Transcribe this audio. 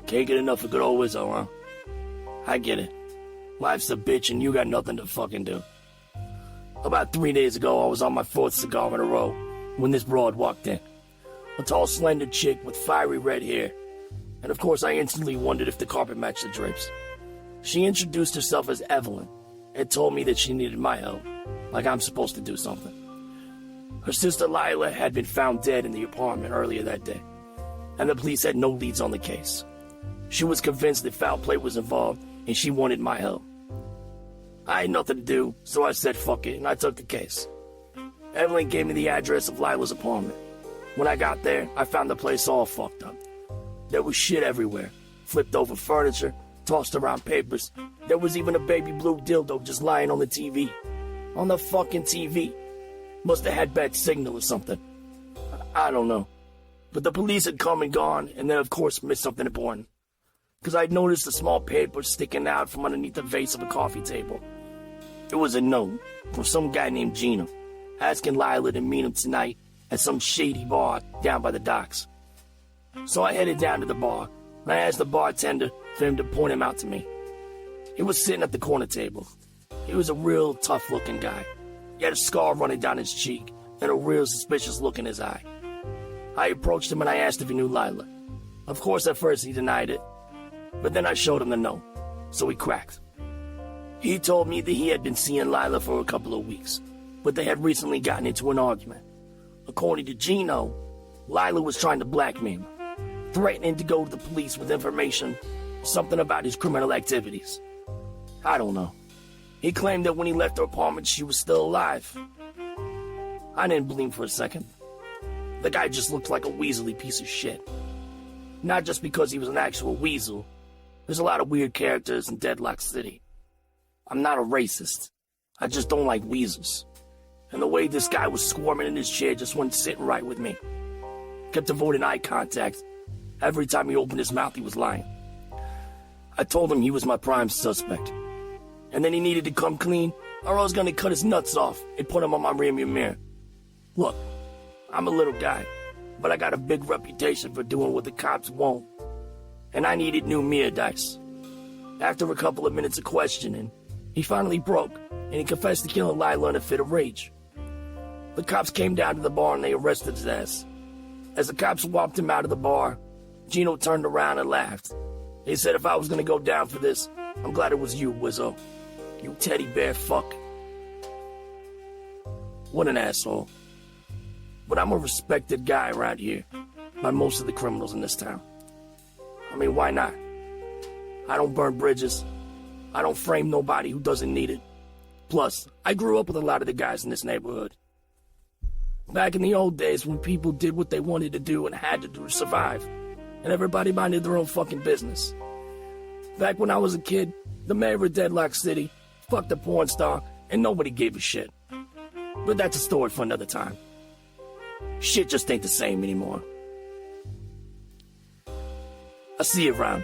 Can't get enough of good old Wizzo, huh? I get it. Life's a bitch and you got nothing to fucking do. About 3 days ago, I was on my 4th cigar in a row when this broad walked in. A tall, slender chick with fiery red hair. And of course, I instantly wondered if the carpet matched the drapes. She introduced herself as Evelyn and told me that she needed my help, like I'm supposed to do something. Her sister Lila had been found dead in the apartment earlier that day, and the police had no leads on the case. She was convinced that foul play was involved, and she wanted my help. I had nothing to do, so I said fuck it, and I took the case. Evelyn gave me the address of Lila's apartment. When I got there, I found the place all fucked up. There was shit everywhere, flipped over furniture, tossed around papers. There was even a baby blue dildo just lying on the TV. On the fucking TV. Must have had bad signal or something. I don't know. But the police had come and gone, and then of course missed something important. Because I'd noticed a small paper sticking out from underneath the vase of a coffee table. It was a note from some guy named Gino, asking Lila to meet him tonight at some shady bar down by the docks. So I headed down to the bar, and I asked the bartender for him to point him out to me. He was sitting at the corner table. He was a real tough-looking guy. He had a scar running down his cheek and a real suspicious look in his eye. I approached him and I asked if he knew Lila. Of course, at first he denied it, but then I showed him the note, so he cracked. He told me that he had been seeing Lila for a couple of weeks, but they had recently gotten into an argument. According to Gino, Lila was trying to blackmail him, threatening to go to the police with information, something about his criminal activities. I don't know. He claimed that when he left her apartment, she was still alive. I didn't believe him for a second. The guy just looked like a weaselly piece of shit. Not just because he was an actual weasel. There's a lot of weird characters in Deadlock City. I'm not a racist. I just don't like weasels. And the way this guy was squirming in his chair just wasn't sitting right with me. Kept avoiding eye contact. Every time he opened his mouth, he was lying. I told him he was my prime suspect. And then he needed to come clean, or I was gonna cut his nuts off and put him on my rearview mirror. Look, I'm a little guy, but I got a big reputation for doing what the cops won't. And I needed new mirror dice. After a couple of minutes of questioning, he finally broke, and he confessed to killing Lila in a fit of rage. The cops came down to the bar and they arrested his ass. As the cops walked him out of the bar, Gino turned around and laughed. He said if I was gonna go down for this, I'm glad it was you, Wizzo. You teddy bear fuck. What an asshole. But I'm a respected guy around here by most of the criminals in this town. I mean, why not? I don't burn bridges. I don't frame nobody who doesn't need it. Plus, I grew up with a lot of the guys in this neighborhood. Back in the old days when people did what they wanted to do and had to do to survive, and everybody minded their own fucking business. Back when I was a kid, the mayor of Deadlock City fucked a porn star and nobody gave a shit. But that's a story for another time. Shit just ain't the same anymore. I'll see you around.